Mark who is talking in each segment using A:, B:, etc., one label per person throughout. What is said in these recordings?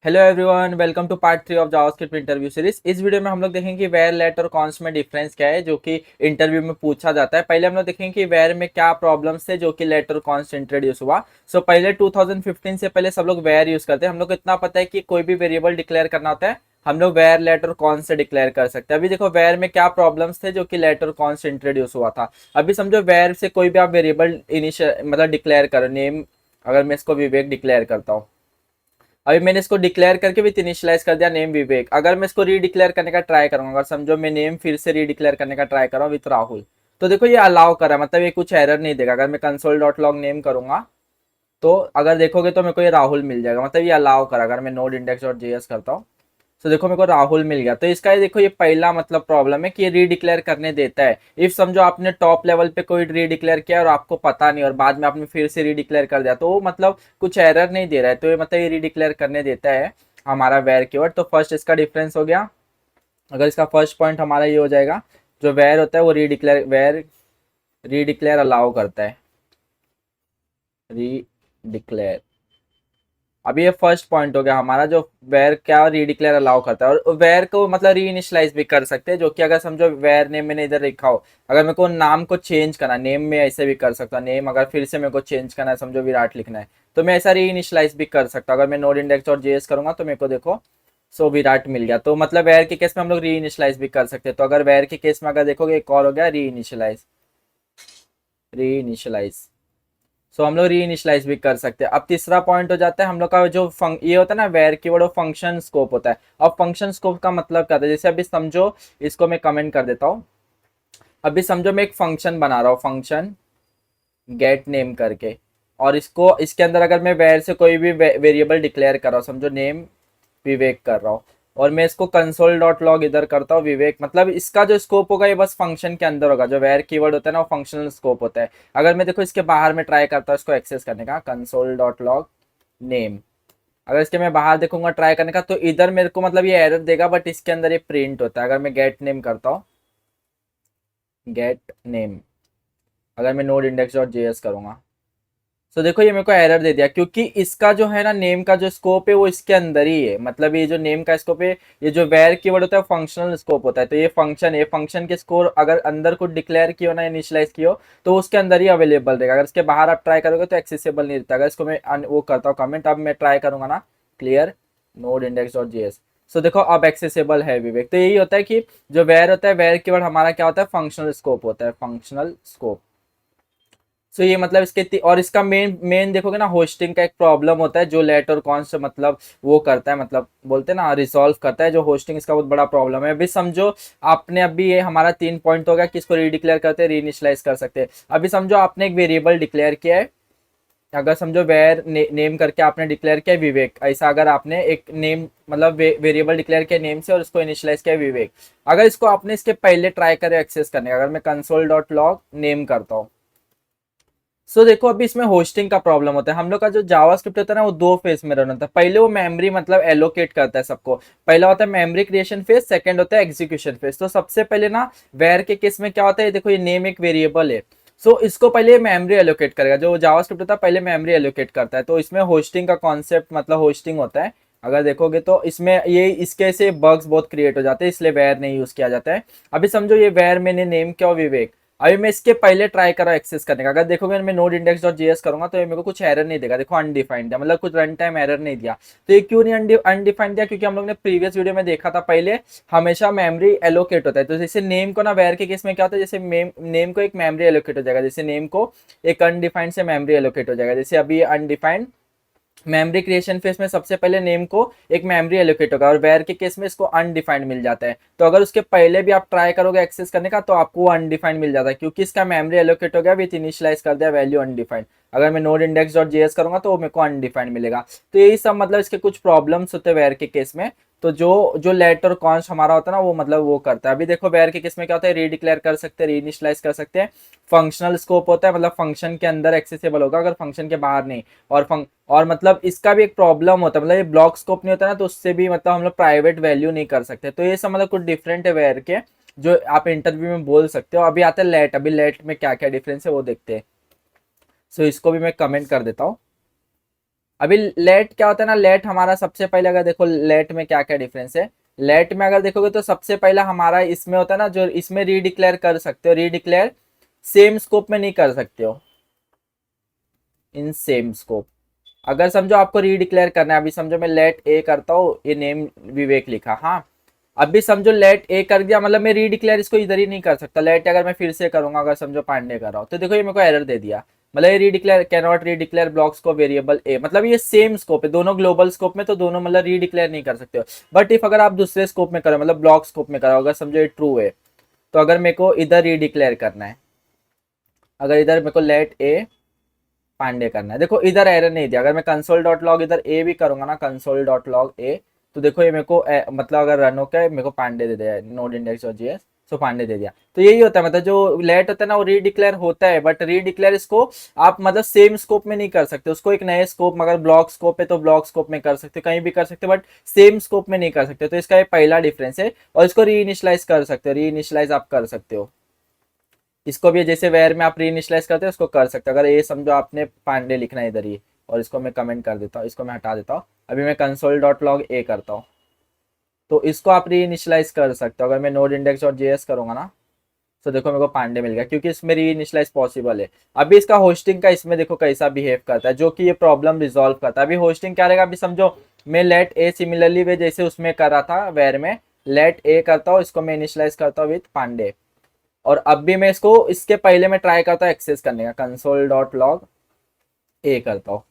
A: Hello everyone, welcome to part 3 of JavaScript interview series. इस video में हम लोग देखेंगे कि वेयर, लेट और कॉन्स में डिफरेंस क्या है जो कि इंटरव्यू में पूछा जाता है। पहले हम लोग देखेंगे कि वेयर में क्या प्रॉब्लम्स थे जो कि लेट और कॉन्स इंट्रोड्यूस हुआ। पहले 2015 से पहले सब लोग वेयर यूज करते हैं। हम लोग को इतना पता है कि कोई भी वेरिएबल डिक्लेयर करना होता है हम लोग वेयर, लेट और कॉन से डिक्लेयर कर सकते हैं। अभी देखो वेयर में क्या प्रॉब्लम्स थे जो कि लेट और कॉन से इंट्रोड्यूस हुआ था। अभी समझो वेयर से कोई भी आप वेरिएबल इनिशियल मतलब डिक्लेयर करो। नेम अगर मैं इसको विवेक डिक्लेयर करता हूँ, अभी मैंने इसको डिक्लेयर करके भी इनिशियलाइज कर दिया नेम विवेक। अगर मैं इसको रीडिक्लेयर करने का ट्राई करूंगा, अगर समझो मैं नेम फिर से रीडिक्लेयर करने का ट्राई कर रहा हूँ विथ राहुल, तो देखो ये अलाउ कर रहा है, मतलब ये कुछ एरर नहीं देगा। अगर मैं कंसोल डॉट लॉग नेम करूंगा तो अगर देखोगे तो मेरे को ये राहुल मिल जाएगा, मतलब ये अलाउ करा। अगर मैं नोड इंडेक्स डॉट जेएस करता हूँ तो देखो मेरे को राहुल मिल गया। तो इसका ये देखो ये पहला मतलब प्रॉब्लम है कि ये रीडिक्लेयर करने देता है। इफ समझो आपने टॉप लेवल पे कोई रीडिक्लेयर किया और आपको पता नहीं और बाद में आपने फिर से रीडिक्लेयर कर दिया तो वो मतलब कुछ एरर नहीं दे रहा है, तो ये मतलब ये रीडिक्लेयर करने देता है हमारा वेर कीवर्ड। तो फर्स्ट इसका डिफरेंस हो गया। अगर इसका फर्स्ट पॉइंट हमारा ये हो जाएगा, जो वेर होता है वो रीडिक्लेयर अलाउ करता है। रीडिक्लेयर, अब ये फर्स्ट पॉइंट हो गया हमारा, जो वेर क्या रीडिक्लेयर अलाउ करता है। और वेर को मतलब री इनिशलाइज भी कर सकते हैं, जो कि अगर समझो वेर नेम मैंने इधर लिखा हो, अगर मेरे को नाम को चेंज करना, नेम में ऐसे भी कर सकता हूँ। नेम अगर फिर से मेरे को चेंज करना है, समझो विराट लिखना है, तो मैं ऐसा री इनिशलाइज भी कर सकता हूँ। अगर मैं नोड इंडेक्स और जेएस करूंगा तो मेरे को देखो विराट मिल गया। तो मतलब वेर के केस में हम लोग री इनिशलाइज भी कर सकते हैं। तो अगर वेर के केस में अगर देखोगे एक और हो गया री इनिशलाइज, हम लोग री इनिशलाइज भी कर सकते हैं। अब तीसरा पॉइंट हो जाता है हम लोग का जो ये होता है ना वेर कीवर्ड, वो फंक्शन स्कोप होता है। अब फंक्शन स्कोप का मतलब क्या होता है, जैसे अभी समझो, इसको मैं कमेंट कर देता हूँ। अभी समझो मैं एक फंक्शन बना रहा हूँ, फंक्शन गेट नेम करके, और इसको इसके अंदर अगर मैं वेर से कोई भी वेरिएबल डिक्लेयर कर रहा हूँ, समझो नेम विवेक कर रहा हूँ, और मैं इसको कंसोल डॉट लॉग इधर करता हूँ विवेक, मतलब इसका जो स्कोप होगा ये बस फंक्शन के अंदर होगा। जो वेर कीवर्ड होता है ना वो फंक्शनल स्कोप होता है। अगर मैं देखो इसके बाहर में ट्राई करता हूँ इसको एक्सेस करने का, कंसोल डॉट लॉग नेम, अगर इसके मैं बाहर देखूंगा ट्राई करने का तो इधर मेरे को मतलब ये एरर देगा, बट इसके अंदर ये प्रिंट होता है। अगर मैं गेट नेम करता हूँ, गेट नेम, अगर मैं नोड इंडेक्स डॉट जेएस करूंगा तो देखो ये मेरे को एरर दे दिया, क्योंकि इसका जो है ना नेम का जो स्कोप है वो इसके अंदर ही है। मतलब ये जो नेम का स्कोप है, ये जो वेर कीवर्ड होता है फंक्शनल स्कोप होता है। तो ये फंक्शन है, फंक्शन के स्कोर अगर अंदर कुछ डिक्लेयर किया हो ना, इनिशियलाइज किया हो, तो उसके अंदर ही अवेलेबल रहेगा। अगर इसके बाहर आप ट्राई करोगे तो एक्सेसिबल नहीं रहता। अगर इसको मैं वो करता हूँ कमेंट, अब मैं ट्राई करूंगा ना clear node index dot JS, so देखो अब एक्सेसिबल है विवेक। तो यही होता है कि जो वेर होता है, वेर कीवर्ड हमारा क्या होता है, फंक्शनल स्कोप होता है, फंक्शनल स्कोप। ये मतलब इसके और इसका मेन मेन देखोगे ना, होस्टिंग का एक प्रॉब्लम होता है जो लेट और कॉन से मतलब वो करता है, मतलब बोलते हैं ना रिसॉल्व करता है। जो होस्टिंग इसका बहुत बड़ा प्रॉब्लम है। अभी समझो आपने अभी ये हमारा 3 पॉइंट हो गया कि इसको रीडिक्लेयर करते हैं, रीइनिशियलाइज कर सकते हैं। अभी समझो आपने एक वेरिएबल डिक्लेयर किया है, अगर समझो वेर नेम करके आपने डिक्लेयर किया विवेक, ऐसा अगर आपने एक नेम मतलब वेरिएबल डिक्लेयर किया नेम से और इसको इनिशियलाइज किया विवेक, अगर इसको आपने इसके पहले ट्राई करे एक्सेस करने का, अगर मैं कंसोल डॉट लॉग नेम करता हूँ, देखो अभी इसमें होस्टिंग का प्रॉब्लम होता है। हम लोग का जो जावास्क्रिप्ट होता है ना वो दो फेज में रन होता है। पहले वो मेमोरी मतलब एलोकेट करता है सबको। पहला होता है मेमोरी क्रिएशन फेज, सेकंड होता है एग्जीक्यूशन फेज। तो सबसे पहले ना वेर के केस में क्या होता है, देखो ये नेम एक वेरिएबल है, इसको पहले मेमोरी एलोकेट करेगा। जो जावास्क्रिप्ट होता है पहले मेमोरी एलोकेट करता है। तो इसमें होस्टिंग का कॉन्सेप्ट मतलब होस्टिंग होता है। अगर देखोगे तो इसमें ये इसके से बग्स बहुत क्रिएट हो जाते हैं, इसलिए वेर नहीं यूज किया जाता है। अभी समझो ये वेर मैंने नेम किया विवेक, अभी मैं इसके पहले ट्राई कर रहा हूँ एक्सेस करने का। अगर देखोगे मैं नोड इंडेक्स डॉट जेएस करूंगा तो ये मेरे को कुछ एरर नहीं देगा। देखो अनडिफाइंड है, मतलब कुछ रन टाइम एरर नहीं दिया। तो ये क्यों नहीं अनडिफाइंड दिया, क्योंकि हम लोग ने प्रीवियस वीडियो में देखा था पहले हमेशा मेमोरी एलोकेट होता है। तो जैसे नेम को ना वेर के केस में क्या होता है, जैसे नेम को एक मेमोरी एलोकेट हो जाएगा, जैसे नेम को एक अनडिफाइंड से मेमोरी एलोकेट हो जाएगा। जैसे अभी अनडिफाइंड मेमोरी क्रिएशन फेस में सबसे पहले नेम को एक मेमोरी एलोकेट होगा, और वेर के केस में इसको अनडिफाइंड मिल जाता है। तो अगर उसके पहले भी आप ट्राई करोगे एक्सेस करने का तो आपको अनडिफाइंड मिल जाता है, क्योंकि इसका मेमोरी एलोकेट हो गया विथ इनिशियलाइज कर दिया वैल्यू अनडिफाइंड। अगर मैं नोड इंडेक्स डॉट जेएस करूंगा तो मेरे को अनडिफाइंड मिलेगा। तो यही सब मतलब इसके कुछ प्रॉब्लम्स होते हैं वेर के केस में। तो जो जो लेट और कॉन्स हमारा होता है ना वो मतलब वो करता है। अभी देखो वेर के केस में क्या होता है, रीडिक्लेयर कर सकते हैं, रीइनिशियलाइज कर सकते हैं। फंक्शनल स्कोप होता है, मतलब फंक्शन के अंदर एक्सेसिबल होगा, अगर फंक्शन के बाहर नहीं। और मतलब इसका भी एक प्रॉब्लम होता है, मतलब ये ब्लॉक स्कोप नहीं होता ना, तो उससे भी मतलब हम लोग प्राइवेट वैल्यू नहीं कर सकते। तो ये सब मतलब कुछ डिफरेंट है वेयर के, जो आप इंटरव्यू में बोल सकते हो। अभी आता है लेट, अभी लेट में क्या क्या डिफरेंस है वो देखते हैं। इसको भी मैं कमेंट कर देता हूँ। अभी लेट क्या होता है ना, लेट हमारा सबसे पहले अगर देखो लेट में क्या क्या डिफरेंस है। लेट में अगर देखोगे तो सबसे पहला हमारा इसमें होता है ना, जो इसमें रीडिक्लेयर कर सकते हो, रीडिक्लेयर सेम स्कोप में नहीं कर सकते हो, इन सेम स्कोप। अगर समझो आपको रीडिक्लेयर करना है, अभी समझो मैं लेट ए करता हूँ, ये नेम विवेक लिखा, हाँ अभी समझो लेट ए कर दिया, मतलब मैं रीडिक्लेयर इसको इधर ही नहीं कर सकता। लेट अगर मैं फिर से करूंगा, अगर समझो पांडे कर रहा हूँ, तो देखो ये मेरे को एरर दे दिया, मतलब ये रीडिक्लेयर कैन नॉट रीडिक्लेयर ब्लॉक्स को वेरिएबल ए, मतलब ये सेम स्कोप है दोनों ग्लोबल स्कोप में, तो दोनों मतलब रीडिक्लेयर नहीं कर सकते हो। बट इफ अगर आप दूसरे स्कोप में करो, मतलब ब्लॉक स्कोप में करो, अगर समझो ये ट्रू है, तो अगर मेरे को इधर रीडिक्लेयर करना है, अगर इधर मेरे को लेट ए पांडे करना है, देखो इधर एरर नहीं दिया। अगर मैं कंसोल डॉट लॉग इधर ए भी करूंगा ना, कंसोल डॉट लॉग ए, तो देखो ये मेरे को मतलब अगर रन होकर मेरे को पांडे दे दिया, नोड इंडेक्स और जीएस, सो पांडे दे दिया। तो यही होता है, मतलब जो लेट होता है ना वो रीडिक्लेयर होता है, बट रीडिक्लेयर इसको आप मतलब सेम स्कोप में नहीं कर सकते, उसको एक नए स्कोप में, अगर ब्लॉक स्कोप है तो ब्लॉक स्कोप में कर सकते हो, कहीं भी कर सकते हो, बट सेम स्कोप में नहीं कर सकते। तो इसका ये पहला डिफरेंस है। और इसको री इनिशलाइज कर सकते हो, री इनिशलाइज आप कर सकते हो इसको भी, जैसे वेयर में आप री इनिशलाइज करते हो उसको कर सकते हो। अगर ये समझो आपने पांडे लिखना है इधर ही, और इसको मैं कमेंट कर देता हूँ, इसको मैं हटा देता हूँ, अभी मैं कंसोल डॉट लॉग ए करता हूँ, तो इसको आप री इनिशलाइज कर सकते हो। अगर मैं नोड इंडेक्स डॉट जेएस करूंगा ना, तो देखो मेरे को पांडे मिल गया, क्योंकि इसमें री इनिशलाइज पॉसिबल है। अभी इसका होस्टिंग का इसमें देखो कैसा बिहेव करता है, जो कि ये प्रॉब्लम रिजॉल्व करता है। अभी होस्टिंग क्या रहेगा, अभी समझो मैं लेट ए सिमिलरली वे जैसे उसमें कर रहा था वेयर में, लेट ए करता हूँ, इसको मैं इनिशलाइज करता हूँ विथ पांडे, और अब भी मैं इसको इसके पहले मैं ट्राई करता हूँ एक्सेस करने का, कंसोल डॉट लॉग ए करता हूँ।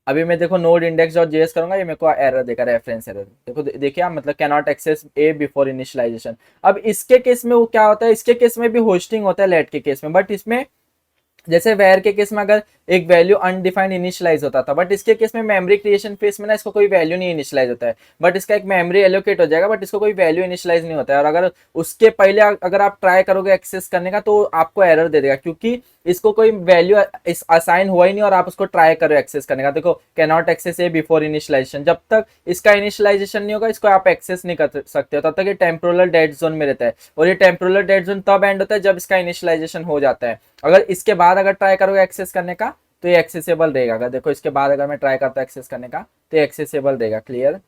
A: अभी मैं देखो नोड इंडेक्स डॉट जेएस करूंगा, ये मेरे को एरर देगा, रेफरेंस एरर। देखो देखिए आप, मतलब can not access a before initialization. अब इसके केस में वो क्या होता है, इसके केस में भी होस्टिंग होता है लेट के केस में, बट इसमें जैसे वेयर के केस में अगर एक वैल्यू अनडिफाइंड इनिशियलाइज होता था, बट इसके केस में मेमोरी क्रिएशन फेस में ना इसको कोई वैल्यू नहीं इनिशियलाइज होता है, बट इसका एक मेमोरी एलोकेट हो जाएगा, बट इसको कोई वैल्यू इनिशियलाइज नहीं होता है। और अगर उसके पहले अगर आप ट्राई करोगे एक्सेस करने का, तो आपको एरर दे देगा, क्योंकि इसको कोई वैल्यू असाइन हुआ ही नहीं, और आप उसको ट्राई करो एक्सेस करने का। देखो can not access a before initialization, जब तक इसका इनिशियलाइजेशन नहीं होगा इसको आप एक्सेस नहीं कर सकते हो, तब तक ये टेम्पोरल डेड जोन में रहता है। और ये टेम्पोरल डेड जोन तब एंड होता है जब इसका इनिशियलाइजेशन हो जाता है। अगर इसके बाद अगर ट्राई करोगे एक्सेस करने का, तो ये एक्सेसिबल रहेगा। अगर देखो इसके बाद अगर मैं ट्राई करता हूँ एक्सेस करने का, तो ये एक्सेसिबल रहेगा, clear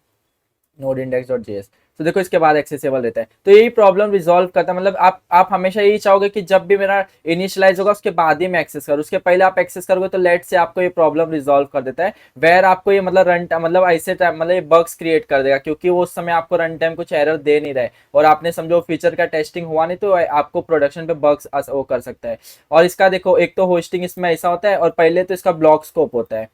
A: node index dot JS. तो देखो इसके बाद एक्सेसिबल रहता है, तो यही प्रॉब्लम रिजॉल्व करता है। मतलब आप हमेशा यही चाहोगे कि जब भी मेरा इनिशियलाइज होगा उसके बाद ही मैं एक्सेस करूँ, उसके पहले आप एक्सेस करोगे तो लेट से आपको ये प्रॉब्लम रिजॉल्व कर देता है। वेयर आपको ये मतलब रन मतलब ऐसे टाइम मतलब ये बग्स क्रिएट कर देगा, क्योंकि वो उस समय आपको रन टाइम कुछ एरर दे नहीं रहा है, और आपने समझो फीचर का टेस्टिंग हुआ नहीं, तो आपको प्रोडक्शन पे बग्स वो कर सकता है। और इसका देखो एक तो होस्टिंग इसमें ऐसा होता है, और पहले तो इसका ब्लॉक स्कोप होता है।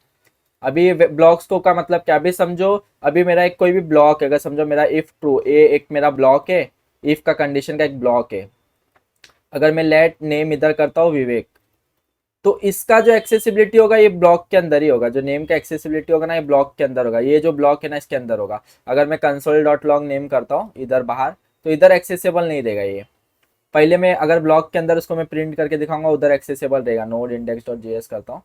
A: अभी ब्लॉक स्कोप का मतलब क्या, अभी समझो अभी मेरा एक कोई भी ब्लॉक है, अगर समझो मेरा इफ ट्रू ए एक मेरा ब्लॉक है, इफ का कंडीशन का एक ब्लॉक है, अगर मैं लेट नेम इधर करता हूँ विवेक, तो इसका जो एक्सेसिबिलिटी होगा ये ब्लॉक के अंदर ही होगा, जो नेम का एक्सेसिबिलिटी होगा ना ये ब्लॉक के अंदर होगा, ये जो ब्लॉक है ना इसके अंदर होगा। अगर मैं कंसोल डॉट लॉग नेम करता हूँ इधर बाहर, तो इधर एक्सेसिबल नहीं देगा ये। पहले मैं अगर ब्लॉक के अंदर उसको मैं प्रिंट करके दिखाऊंगा, उधर एक्सेसिबल रहेगा, नोड इंडेक्स डॉट जेएस करता हूँ,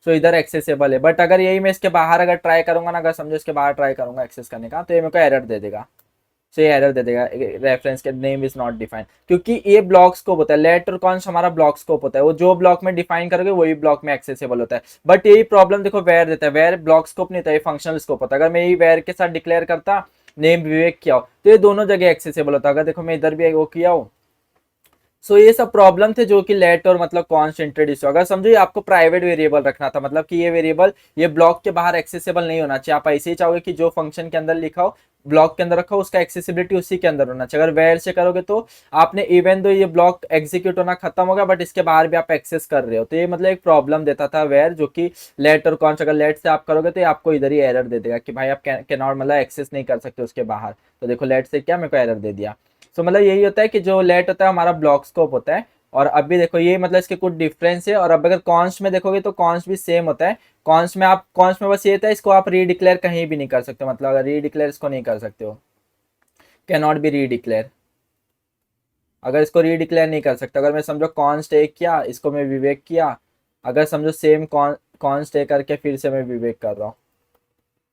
A: सो इधर एक्सेसिबल है। बट अगर यही मैं इसके बाहर अगर ट्राई करूंगा ना, अगर समझो इसके बाहर ट्राई करूंगा एक्सेस करने का, तो ये मेरे को एरर दे देगा। सो ये एरर दे देगा, रेफरेंस के नेम इज नॉट डिफाइंड, क्योंकि ये ब्लॉक स्कोप होता है। लेट और कॉन्स हमारा ब्लॉक स्कोप होता है, वो जो ब्लॉक में डिफाइन करोगे वही ब्लॉक में एक्सेसिबल होता है। बट यही प्रॉब्लम देखो वेयर देता है, वेयर ब्लॉक स्कोप नहीं था, ये फंक्शनल स्कोप होता है। अगर मैं यही वेयर के साथ डिक्लेयर करता नेम विवेक किया हो, तो ये दोनों जगह एक्सेसिबल होता है। अगर देखो मैं इधर भी वो किया हो, सो ये सब प्रॉब्लम थे जो कि लेट और मतलब कॉन्स्ट इंट्रोड्यूस हुआ। अगर समझो ये आपको प्राइवेट वेरिएबल रखना था, मतलब कि ये वेरिएबल ये ब्लॉक के बाहर एक्सेसिबल नहीं होना चाहिए। आप ऐसे ही चाहोगे कि जो फंक्शन के अंदर लिखा हो ब्लॉक के अंदर रखा हो, उसका एक्सेसिबिलिटी उसी के अंदर होना चाहिए। अगर वेयर से करोगे तो आपने इवन दो ये ब्लॉक एग्जीक्यूट होना खत्म होगा, बट इसके बाहर भी आप एक्सेस कर रहे हो, तो ये मतलब एक प्रॉब्लम देता था वेयर, जो कि लेट और कॉन्स्ट अगर लेट से आप करोगे तो ये आपको इधर ही एरर दे देगा कि भाई आप कैन नॉट मतलब एक्सेस नहीं कर सकते उसके बाहर। तो देखो लेट से क्या मेरे को एरर दे दिया। तो मतलब यही होता है कि जो लेट होता है हमारा ब्लॉक स्कोप होता है। और अभी देखो ये मतलब इसके कुछ डिफरेंस है। और अब अगर कॉन्स्ट में देखोगे तो कॉन्स्ट भी सेम होता है। कॉन्स्ट में बस ये था, इसको आप रीडिक्लेयर कहीं भी नहीं कर सकते, मतलब अगर रीडिक्लेयर इसको नहीं कर सकते हो, कैन नॉट बी रीडिक्लेयर। अगर इसको रीडिक्लेयर नहीं कर सकते, अगर मैं समझो कॉन्स्ट ए किया, इसको मैं विवेक किया, अगर समझो सेम कॉन्स्ट ए करके फिर से मैं विवेक कर रहा हूँ,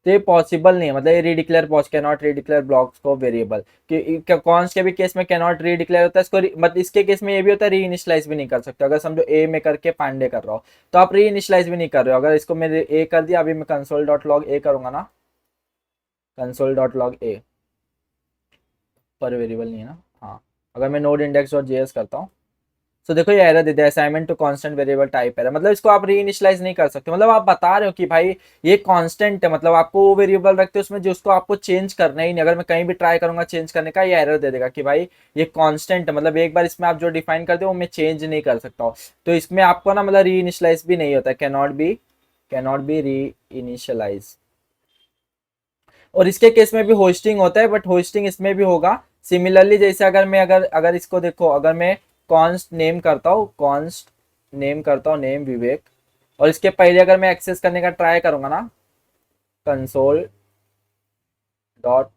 A: तो ये पॉसिबल नहीं है, मतलब ये redeclare pause can not redeclare block scope variable कि कॉन्स के भी केस में कैन नॉट रीडिक्लेयर होता है इसको, मतलब इसके केस में ये भी होता है री इनिशियलाइज भी नहीं कर सकते। अगर समझो ए में करके पांडे कर रहा हो तो आप री इनिशियलाइज भी नहीं कर रहे हो। अगर इसको मैंने ए कर दिया, अभी मैं कंसोल डॉट लॉग ए करूंगा ना, कंसोल डॉट लॉग ए पर वेरिएबल नहीं है ना, हाँ अगर मैं नोड इंडेक्स डॉट जेएस करता हूँ तो देखो ये एरर दे दिया, assignment to constant variable type error. मतलब इसको आप री इनिशियलाइज नहीं कर सकते, मतलब आप बता रहे हो कि भाई ये कांस्टेंट है, मतलब आपको वो वेरिएबल रखते हो उसमें जो उसको आपको चेंज करना ही नहीं। अगर मैं कहीं भी ट्राई करूंगा चेंज करने का, ये एरर दे देगा कि भाई ये कांस्टेंट है, मतलब एक बार इसमें आप जो डिफाइन करते हो वो मैं चेंज नहीं कर सकता हूँ। तो इसमें आपको ना मतलब री इनिशियलाइज भी नहीं होता, कैन नॉट बी री इनिशियलाइज। और इसके केस में भी होस्टिंग होता है, बट होस्टिंग इसमें भी होगा सिमिलरली। जैसे अगर मैं अगर अगर इसको देखो, अगर मैं कॉन्स्ट नेम करता हूँ, कॉन्स्ट नेम करता हूँ नेम विवेक, और इसके पहले अगर मैं एक्सेस करने का ट्राई करूंगा ना कंसोल डॉट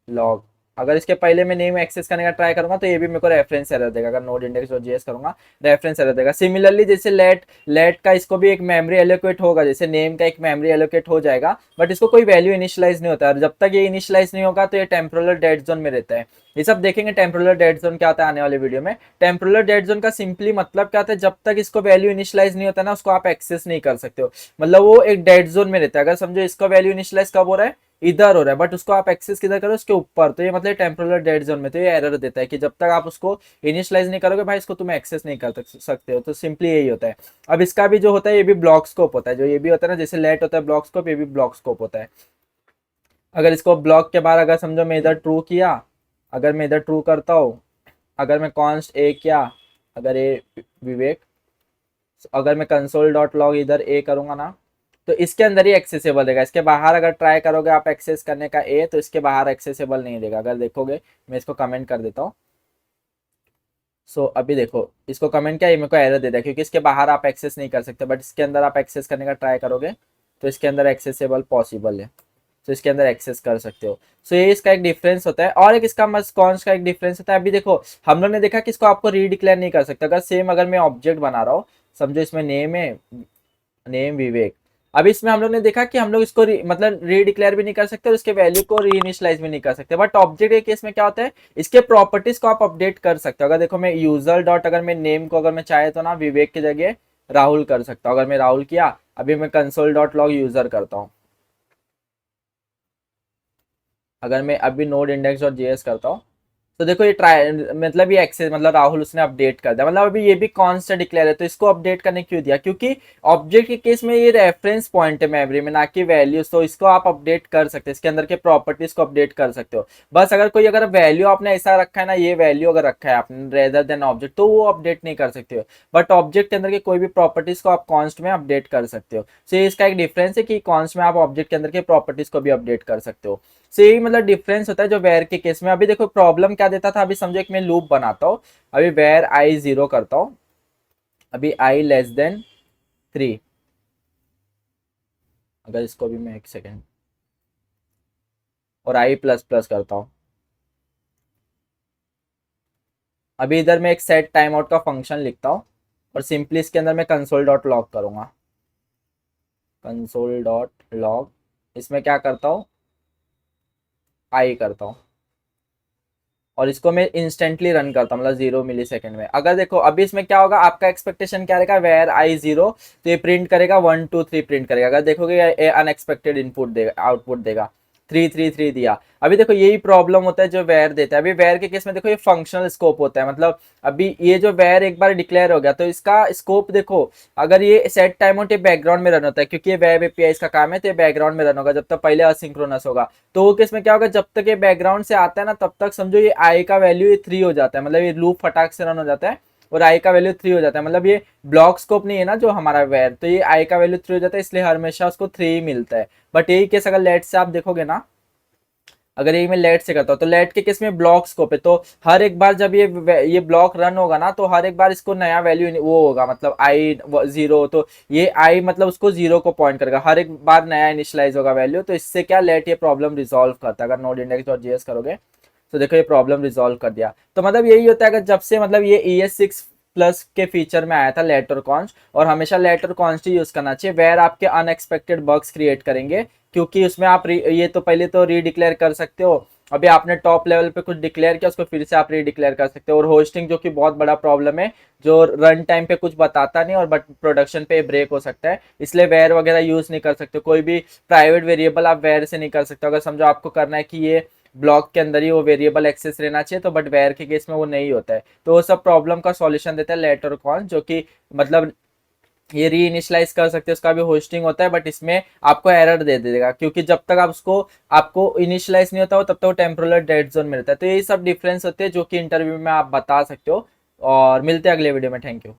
A: लॉग, अगर इसके पहले मैं नेम एक्सेस करने का ट्राई करूंगा तो ये भी मेरे को रेफरेंस एरर देगा। अगर नोड इंडेक्स डॉट जेएस करूंगा रेफरेंस एरर देगा। सिमिलरली जैसे लेट का इसको भी एक मेमोरी एलोकेट होगा, जैसे नेम का एक मेमोरी एलोकेट हो जाएगा, बट इसको कोई वैल्यू इनिशियलाइज नहीं होता है। जब तक ये इनिशियलाइज नहीं होगा तो ये टेम्पोरल डेड जोन में रहता है। ये सब देखेंगे टेम्पोरल डेड जोन क्या होता है आने वाले वीडियो में। टेम्पोरल डेड जोन का सिंपली मतलब क्या होता है, जब तक इसको वैल्यू इनिशियलाइज नहीं होता ना उसको आप एक्सेस नहीं कर सकते हो, मतलब वो एक डेड जोन में रहता है। अगर समझो इसका वैल्यू इनिशियलाइज कब हो रहा है, इधर हो रहा है, बट उसको आप एक्सेस किधर करो, उसके ऊपर, तो ये मतलब टेम्पोरल डेड जोन में। तो ये एरर देता है कि जब तक आप उसको इनिशियलाइज नहीं करोगे भाई इसको तुम एक्सेस नहीं कर सकते हो। तो सिंपली यही होता है। अब इसका भी जो होता है ये भी ब्लॉक स्कोप होता है, जो ये भी होता है ना, जैसे लेट होता है ब्लॉक स्कोप, ये भी ब्लॉक स्कोप होता है। अगर इसको ब्लॉक के बाद अगर समझो मैं इधर ट्रू किया, अगर मैं इधर ट्रू करता हूँ, अगर मैं कॉन्स्ट ए किया, अगर ए विवेक, अगर मैं कंसोल डॉट लॉग इधर ए करूंगा ना तो इसके अंदर ही एक्सेसिबल देगा। इसके बाहर अगर ट्राई करोगे आप एक्सेस करने का ए, तो इसके बाहर एक्सेसिबल नहीं देगा। अगर देखोगे मैं इसको कमेंट कर देता हूँ, सो अभी देखो इसको कमेंट किया, ये मेरे को एरर दे दिया क्योंकि इसके बाहर आप एक्सेस नहीं कर सकते, बट इसके अंदर आप एक्सेस करने का ट्राई करोगे तो इसके अंदर एक्सेसिबल पॉसिबल है, तो इसके अंदर एक्सेस कर सकते हो। सो ये इसका एक डिफरेंस होता है। और एक इसका मस्ट कॉन्स का एक डिफरेंस होता है। अभी देखो हम लोग ने देखा कि इसको आपको रीडिक्लेयर नहीं कर सकते। अगर सेम अगर मैं ऑब्जेक्ट बना रहा हूँ, समझो इसमें नेम है, नेम विवेक, अब इसमें हम लोग ने देखा कि हम लोग इसको मतलब रीडिक्लेयर भी नहीं कर सकते और उसके वैल्यू को रीइनिशियलाइज भी नहीं कर सकते। बट ऑब्जेक्ट के केस में क्या होता है, इसके प्रॉपर्टीज को आप अपडेट कर सकते हो। अगर देखो मैं यूजर डॉट, अगर मैं नेम को अगर मैं चाहे तो ना विवेक की जगह राहुल कर सकता हूँ। अगर मैं राहुल किया, अभी मैं कंसोल डॉट लॉग यूजर करता हूँ, अगर मैं अभी नोड इंडेक्स डॉट जेएस करता हूँ तो देखो ये ट्राई, मतलब ये एक्सेस, मतलब राहुल उसने अपडेट कर दिया, मतलब अभी ये भी कॉन्स्ट डिक्लेयर है। तो इसको अपडेट करने क्यों दिया, क्योंकि ऑब्जेक्ट के केस में ये रेफरेंस पॉइंट है मेमोरी में, ना कि वैल्यूज। तो इसको आप अपडेट कर सकते हैं, इसके अंदर के प्रॉपर्टीज को अपडेट कर सकते हो। बस अगर कोई अगर वैल्यू आपने ऐसा रखा है ना, ये वैल्यू अगर रखा है आपने रेदर देन ऑब्जेक्ट, तो वो अपडेट नहीं कर सकते हो। बट ऑब्जेक्ट के अंदर के कोई भी प्रॉपर्टीज को आप कॉन्स्ट में अपडेट कर सकते हो। तो इसका एक डिफरेंस है कि कॉन्स्ट में आप ऑब्जेक्ट के अंदर के प्रॉपर्टीज को भी अपडेट कर सकते हो। से यही मतलब डिफरेंस होता है जो वेयर के केस में। अभी देखो प्रॉब्लम क्या देता था, अभी समझो एक मैं लूप बनाता हूँ, अभी वेयर आई 0 करता हूँ, अभी आई लेस देन 3, अगर इसको भी मैं एक सेकेंड, और आई प्लस प्लस करता हूँ, अभी इधर मैं एक सेट टाइम आउट का फंक्शन लिखता हूँ और सिंपली इसके अंदर मैं कंसोल डॉट लॉग करूंगा, कंसोल डॉट लॉग, इसमें क्या करता हूँ, आई करता हूँ, और इसको मैं इंस्टेंटली रन करता हूँ, मतलब 0 मिली सेकेंड में। अगर देखो अभी इसमें क्या होगा, आपका एक्सपेक्टेशन क्या रहेगा, वेयर आई 0, तो ये प्रिंट करेगा 1 2 3 प्रिंट करेगा। अगर देखोगे ये अनएक्सपेक्टेड इनपुट देगा, आउटपुट देगा 3 3 3 दिया। अभी देखो यही प्रॉब्लम होता है जो वेयर देता है। अभी वेयर के केस में देखो ये फंक्शनल स्कोप होता है, मतलब अभी ये जो वेयर एक बार डिक्लेयर हो गया तो इसका स्कोप देखो, अगर ये सेट टाइम आउट बैकग्राउंड में रन होता है क्योंकि ये वेब एपीआई इसका काम है, तो ये बैकग्राउंड में रन होगा जब तक पहले असिंक्रोनस होगा। तो वो केस में क्या होगा, जब तक ये बैकग्राउंड से आता है ना तब तक समझो ये आई का वैल्यू ये 3 हो जाता है, मतलब ये लूप फटाक से रन हो जाता है और आई का वैल्यू 3 हो जाता है। मतलब ये ब्लॉक स्कोप नहीं है ना जो हमारा वेयर, तो ये आई का वैल्यू 3 हो जाता है, इसलिए हमेशा उसको 3 ही मिलता है। बट यही केस अगर लेट से आप देखोगे ना, अगर ये मैं लेट से करता हूँ तो लेट के केस में ब्लॉक स्कोप है, तो हर एक बार जब ये ब्लॉक रन होगा ना तो हर एक बार इसको नया वैल्यू वो होगा, मतलब आई 0, तो ये आई मतलब उसको 0 को पॉइंट करेगा, हर एक बार नया इनिशियलाइज होगा वैल्यू। तो इससे क्या लेट ये प्रॉब्लम रिजॉल्व करता है। अगर नोड इंडेक्स डॉट जेएस करोगे तो देखो ये प्रॉब्लम रिजॉल्व कर दिया। तो मतलब यही होता है, अगर जब से मतलब ये ES6 प्लस के फीचर में आया था लेट और कॉन्स्ट, और हमेशा लेट और कॉन्स्ट ही यूज करना चाहिए। वेयर आपके अनएक्सपेक्टेड बग्स क्रिएट करेंगे, क्योंकि उसमें आप ये तो पहले तो रीडिक्लेयर कर सकते हो, अभी आपने टॉप लेवल पे कुछ डिक्लेयर किया उसको फिर से आप रीडिक्लेयर कर सकते हो। और होस्टिंग जो कि बहुत बड़ा प्रॉब्लम है, जो रन टाइम पे कुछ बताता नहीं और बट प्रोडक्शन पे ब्रेक हो सकता है, इसलिए वेयर वगैरह यूज नहीं कर सकते। कोई भी प्राइवेट वेरिएबल आप वेयर से नहीं कर सकते। अगर समझो आपको करना है कि ये ब्लॉक के अंदर ही वो वेरिएबल एक्सेस रहना चाहिए, तो बट वेयर के केस में वो नहीं होता है। तो वो सब प्रॉब्लम का सॉल्यूशन देता है लेट और कॉन्स्ट, जो कि मतलब ये री इनिशलाइज कर सकते हैं, उसका भी होस्टिंग होता है, बट इसमें आपको एरर दे देगा, क्योंकि जब तक आप उसको आपको इनिशलाइज नहीं होता हो तब तक वो टेम्पोरल डेड जोन में रहता है। तो यही सब डिफरेंस होते हैं जो कि इंटरव्यू में आप बता सकते हो। और मिलते हैं अगले वीडियो में। Thank you.